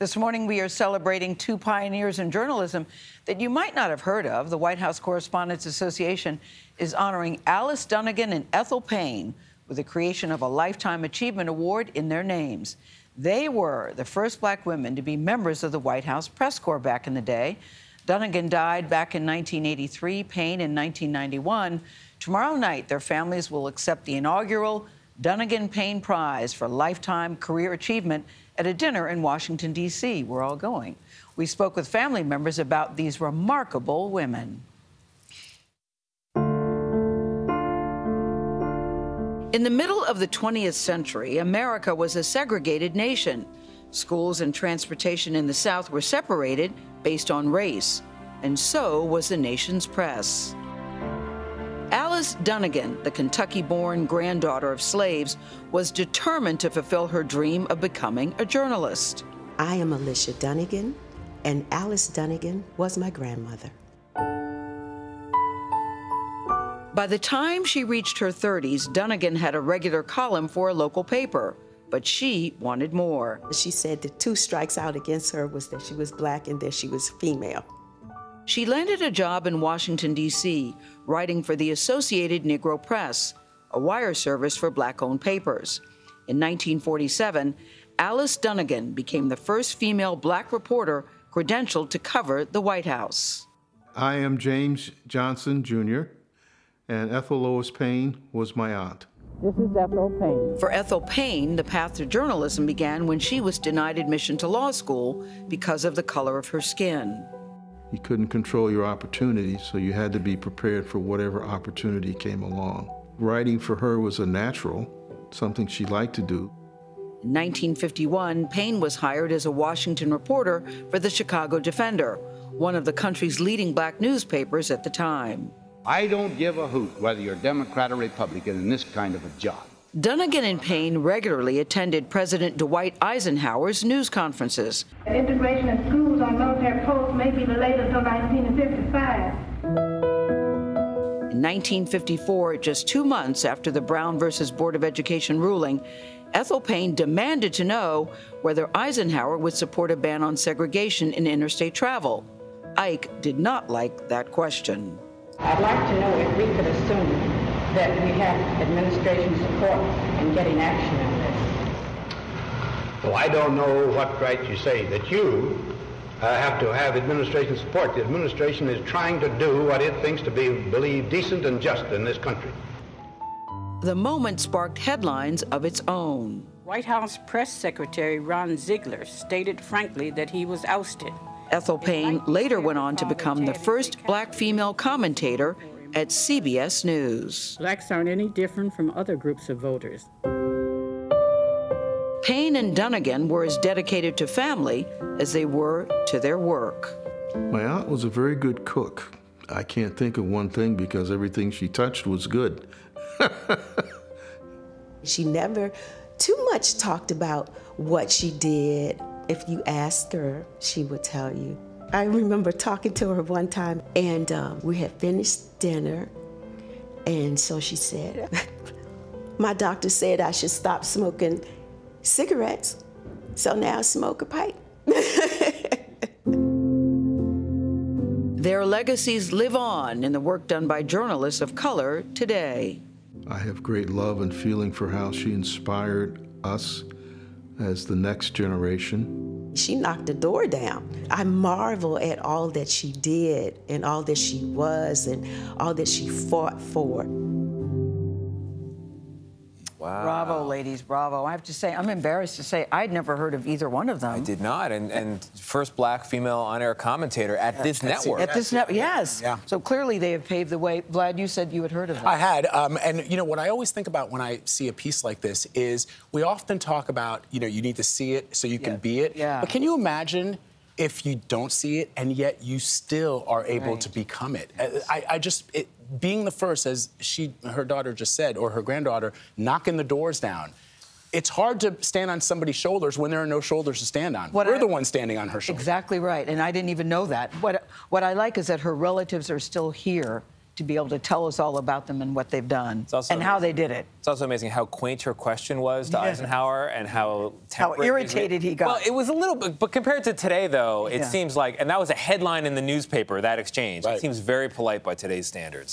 This morning, we are celebrating two pioneers in journalism that you might not have heard of. The White House Correspondents Association is honoring Alice Dunnigan and Ethel Payne with the creation of a Lifetime Achievement Award in their names. They were the first Black women to be members of the White House Press Corps back in the day. Dunnigan died back in 1983, Payne in 1991. Tomorrow night, their families will accept the inaugural Dunnigan Payne Prize for Lifetime Career Achievement at a dinner in Washington, D.C. We're all going. We spoke with family members about these remarkable women. In the middle of the 20th century, America was a segregated nation. Schools and transportation in the South were separated based on race, and so was the nation's press. Alice Dunnigan, the Kentucky-born granddaughter of slaves, was determined to fulfill her dream of becoming a journalist. I am Alicia Dunnigan, and Alice Dunnigan was my grandmother. By the time she reached her 30s, Dunnigan had a regular column for a local paper, but she wanted more. She said the two strikes out against her was that she was Black and that she was female. She landed a job in Washington, D.C., writing for the Associated Negro Press, a wire service for Black-owned papers. In 1947, Alice Dunnigan became the first female Black reporter credentialed to cover the White House. I am James Johnson, Jr., and Ethel Lois Payne was my aunt. This is Ethel Payne. For Ethel Payne, the path to journalism began when she was denied admission to law school because of the color of her skin. You couldn't control your opportunities, so you had to be prepared for whatever opportunity came along. Writing for her was a natural, something she liked to do. In 1951, Payne was hired as a Washington reporter for the Chicago Defender, one of the country's leading Black newspapers at the time. I don't give a hoot whether you're Democrat or Republican in this kind of a job. Dunnigan and Payne regularly attended President Dwight Eisenhower's news conferences. Integration of schools on military posts may be delayed until 1955. In 1954, just 2 months after the Brown versus Board of Education ruling, Ethel Payne demanded to know whether Eisenhower would support a ban on segregation in interstate travel. Ike did not like that question. I'd like to know if we could assume that we have administration support in getting action on this. Well, I don't know what right you say that you have to have administration support. The administration is trying to do what it thinks to be believed decent and just in this country. The moment sparked headlines of its own. White House Press Secretary Ron Ziegler stated frankly that he was ousted. Ethel Payne later went on to become the first Black female commentator at CBS News. Blacks aren't any different from other groups of voters. Payne and Dunnigan were as dedicated to family as they were to their work. My aunt was a very good cook. I can't think of one thing because everything she touched was good. She never too much talked about what she did. If you asked her, she would tell you. I remember talking to her one time, and we had finished dinner, and so she said, my doctor said I should stop smoking cigarettes, so now I smoke a pipe. Their legacies live on in the work done by journalists of color today. I have great love and feeling for how she inspired us as the next generation. She knocked the door down. I marvel at all that she did and all that she was and all that she fought for. Wow. Bravo, ladies, bravo. I have to say, I'm embarrassed to say I'd never heard of either one of them. I did not, and first Black female on-air commentator at this network. At this network, yes. Yeah. So clearly they have paved the way. Vlad, you said you had heard of them. I had, and you know, what I always think about when I see a piece like this is we often talk about, you know, you need to see it so you can be it. Yeah. But can you imagine if you don't see it and yet you still are able to become it? Being the first, as her daughter just said, or her granddaughter, knocking the doors down. It's hard to stand on somebody's shoulders when there are no shoulders to stand on. We're the ones standing on her shoulders. Exactly right, and I didn't even know that. What I like is that her relatives are still here to be able to tell us all about them and what they've done and how they did it. It's also amazing how quaint her question was to Eisenhower and how irritated he got. Well, it was a little bit, but compared to today, though, it seems like, and that was a headline in the newspaper, that exchange. It seems very polite by today's standards.